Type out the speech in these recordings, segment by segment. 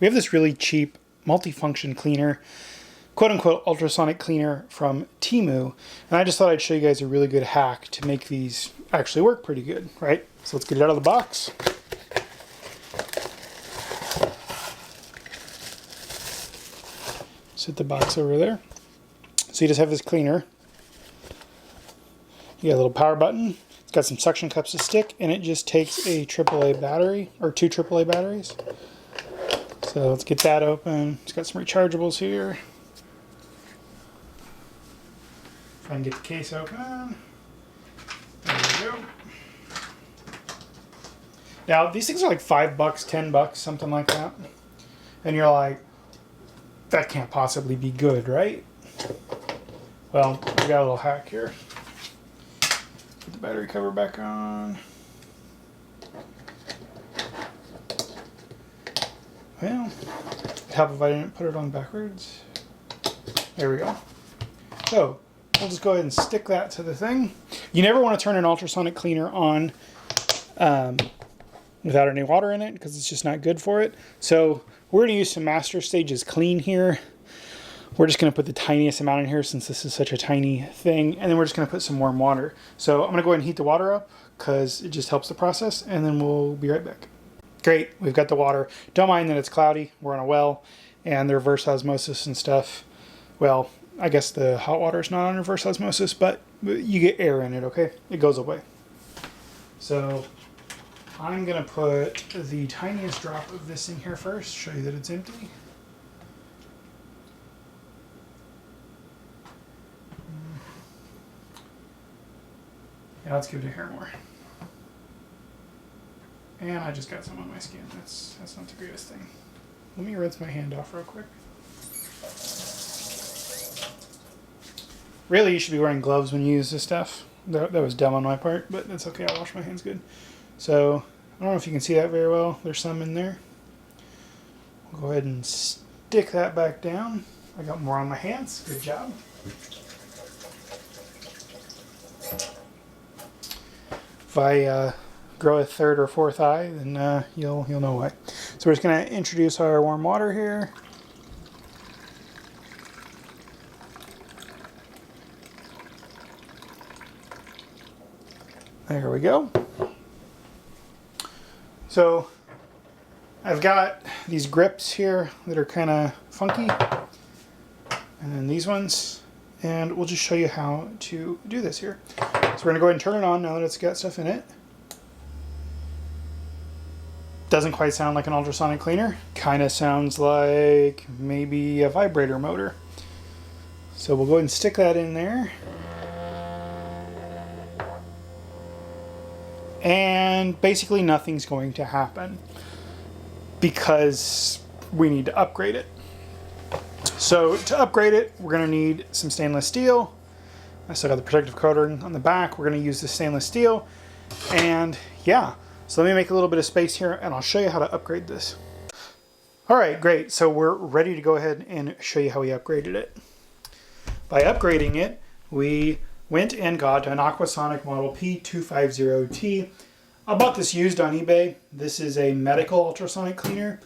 we have this really cheap multifunction cleaner, quote-unquote ultrasonic cleaner from TEMU, and I just thought I'd show you guys a really good hack to make these actually work pretty good, right? So let's get it out of the box. Set the box over there. So you just have this cleaner. You got a little power button. It's got some suction cups to stick, and it just takes a AAA battery, or 2 AAA batteries. So let's get that open. It's got some rechargeables here. If I can get the case open. There we go. Now, these things are like $5, $10, something like that. And you're like, that can't possibly be good, right? Well, we got a little hack here. Put the battery cover back on. Well, it'd help if I didn't put it on backwards. There we go. So, we'll just go ahead and stick that to the thing. You never want to turn an ultrasonic cleaner on without any water in it, because it's just not good for it. So, we're going to use some Master Stages Clean here. We're just going to put the tiniest amount in here since this is such a tiny thing. And then we're just going to put some warm water. So I'm going to go ahead and heat the water up because it just helps the process. And then we'll be right back. Great, we've got the water. Don't mind that it's cloudy. We're on a well and the reverse osmosis and stuff. Well, I guess the hot water is not on reverse osmosis, but you get air in it, okay? It goes away. So I'm going to put the tiniest drop of this in here first, show you that it's empty. Yeah, let's give it a hair more. And I just got some on my skin. That's not the greatest thing. Let me rinse my hand off real quick. Really, you should be wearing gloves when you use this stuff. That was dumb on my part, but that's okay. I'll wash my hands good. So, I don't know if you can see that very well. There's some in there. We'll go ahead and stick that back down. I got more on my hands. Good job. If I grow a third or fourth eye, then you'll know why. So we're just going to introduce our warm water here. There we go. So I've got these grips here that are kind of funky, and then these ones, and we'll just show you how to do this here. So we're going to go ahead and turn it on now that it's got stuff in it. Doesn't quite sound like an ultrasonic cleaner. Kind of sounds like maybe a vibrator motor. So we'll go ahead and stick that in there. And basically nothing's going to happen because we need to upgrade it. So to upgrade it, we're going to need some stainless steel. I still got the protective coating on the back. We're going to use the stainless steel. And yeah, so let me make a little bit of space here and I'll show you how to upgrade this. All right, great. So we're ready to go ahead and show you how we upgraded it. By upgrading it, we went and got an Aquasonic model P250T. I bought this used on eBay. This is a medical ultrasonic cleaner.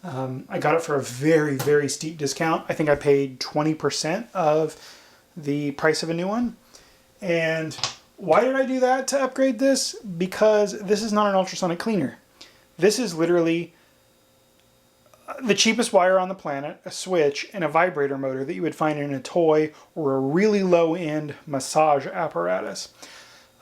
I got it for a very, very steep discount. I think I paid 20% of the price of a new one. And why did I do that to upgrade this? Because this is not an ultrasonic cleaner. This is literally the cheapest wire on the planet, a switch, and a vibrator motor that you would find in a toy or a really low-end massage apparatus.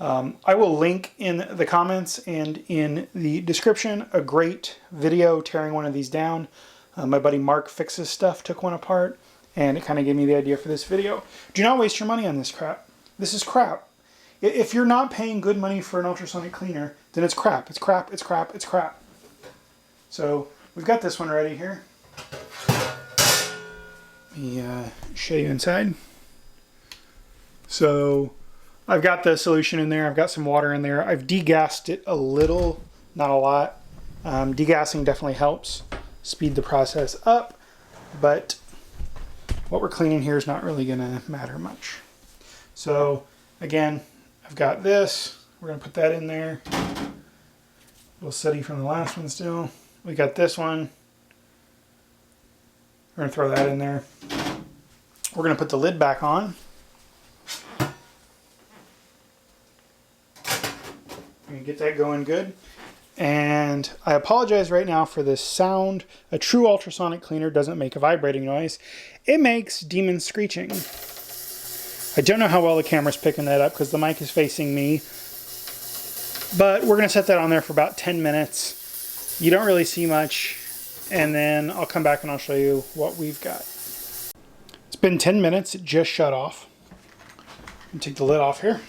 I will link in the comments and in the description a great video tearing one of these down. My buddy Mark Fixes Stuff took one apart, and it kind of gave me the idea for this video. Do not waste your money on this crap. This is crap. If you're not paying good money for an ultrasonic cleaner, then it's crap. It's crap, it's crap, it's crap. So we've got this one ready here. Let me show you inside. So I've got the solution in there. I've got some water in there. I've degassed it a little, not a lot. Degassing definitely helps speed the process up, but what we're cleaning here is not really going to matter much. So again, I've got this. We're going to put that in there. A little steady from the last one still. We got this one. We're gonna throw that in there. We're gonna put the lid back on. We're gonna get that going good. And I apologize right now for this sound. A true ultrasonic cleaner doesn't make a vibrating noise. It makes demon screeching. I don't know how well the camera's picking that up because the mic is facing me. But we're going to set that on there for about 10 minutes. You don't really see much. And then I'll come back and I'll show you what we've got. It's been 10 minutes. It just shut off. Let me take the lid off here.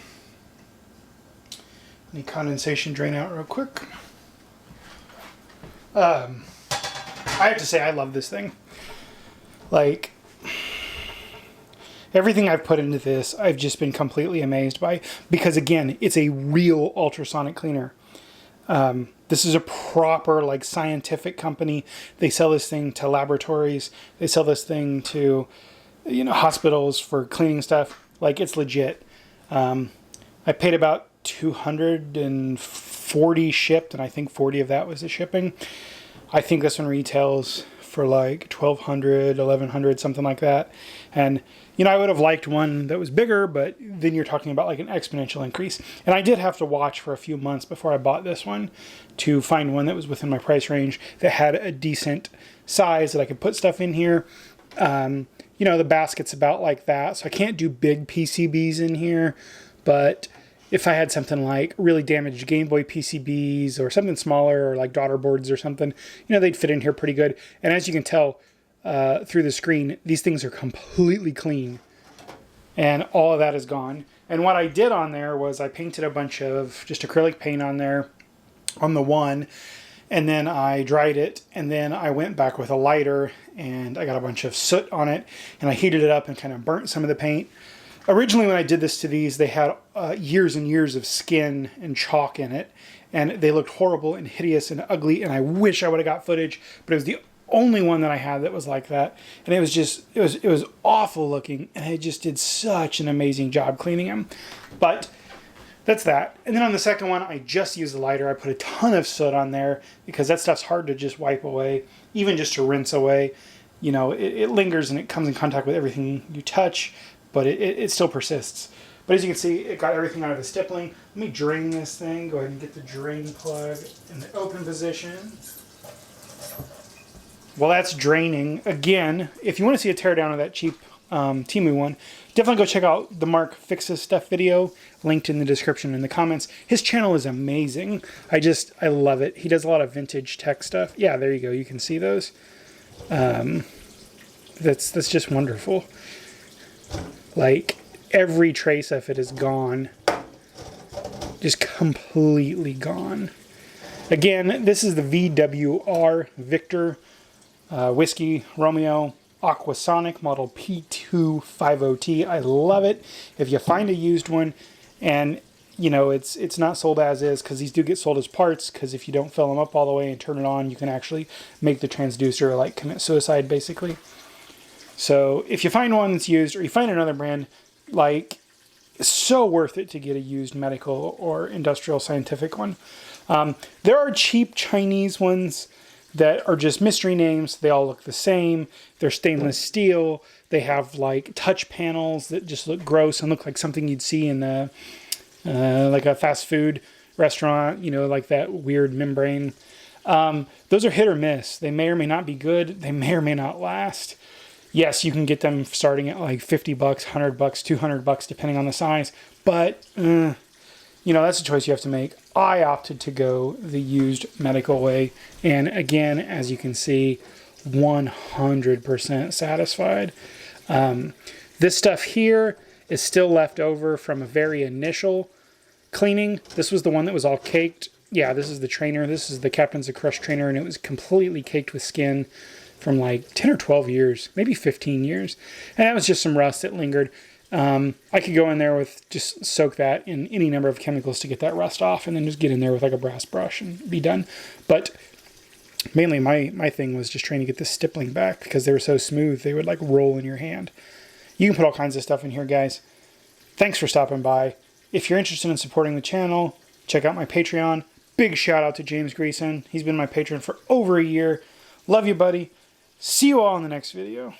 Let me condensation drain out real quick. I have to say I love this thing. Like, everything I've put into this, I've just been completely amazed by. Because again, it's a real ultrasonic cleaner. This is a proper, like, scientific company. They sell this thing to laboratories. They sell this thing to, you know, hospitals for cleaning stuff. Like, it's legit. I paid about $240 shipped, and I think 40 of that was the shipping. I think this one retails for like $1,200, $1,100, something like that. And you know, I would have liked one that was bigger, but then you're talking about like an exponential increase. And I did have to watch for a few months before I bought this one to find one that was within my price range that had a decent size that I could put stuff in here. You know, the basket's about like that, so I can't do big PCBs in here, but if I had something like really damaged Game Boy PCBs or something smaller or like daughter boards or something, you know, they'd fit in here pretty good. And as you can tell through the screen, these things are completely clean. And all of that is gone. And what I did on there was I painted a bunch of just acrylic paint on there on the one. And then I dried it. And then I went back with a lighter and I got a bunch of soot on it. And I heated it up and kind of burnt some of the paint. Originally, when I did this to these, they had years and years of skin and chalk in it, and they looked horrible and hideous and ugly, and I wish I would have got footage, but it was the only one that I had that was like that, and it was just, it was awful looking, and I just did such an amazing job cleaning them. But that's that. And then on the second one, I just used the lighter. I put a ton of soot on there, because that stuff's hard to just wipe away, even just to rinse away. You know, it lingers and it comes in contact with everything you touch, but it still persists. But as you can see, it got everything out of the stippling. Let me drain this thing. Go ahead and get the drain plug in the open position. While that's draining, again, if you want to see a teardown of that cheap TEMU one, definitely go check out the Mark Fixes Stuff video, linked in the description in the comments. His channel is amazing. I love it. He does a lot of vintage tech stuff. Yeah, there you go. You can see those. That's just wonderful. Like, every trace of it is gone. Just completely gone. Again, this is the VWR Victor Whiskey Romeo Aquasonic model P250T. I love it. If you find a used one, and you know, it's not sold as is, because these do get sold as parts, because if you don't fill them up all the way and turn it on, you can actually make the transducer like commit suicide, basically. So if you find one that's used, or you find another brand, like, it's so worth it to get a used medical or industrial scientific one. There are cheap Chinese ones that are just mystery names. They all look the same. They're stainless steel. They have like touch panels that just look gross and look like something you'd see in like a fast food restaurant, you know, like that weird membrane. Those are hit or miss. They may or may not be good. They may or may not last. Yes, you can get them starting at like $50, $100, $200, depending on the size. But, you know, that's a choice you have to make. I opted to go the used medical way. And again, as you can see, 100% satisfied. This stuff here is still left over from a very initial cleaning. This was the one that was all caked. Yeah, this is the trainer. This is the Captain's of Crush trainer, and it was completely caked with skin from like 10 or 12 years, maybe 15 years. And that was just some rust that lingered. I could go in there with, just soak that in any number of chemicals to get that rust off, and then just get in there with like a brass brush and be done. But mainly my thing was just trying to get the stippling back, because they were so smooth, they would like roll in your hand. You can put all kinds of stuff in here, guys. Thanks for stopping by. If you're interested in supporting the channel, check out my Patreon. Big shout out to James Greason. He's been my patron for over a year. Love you, buddy. See you all in the next video.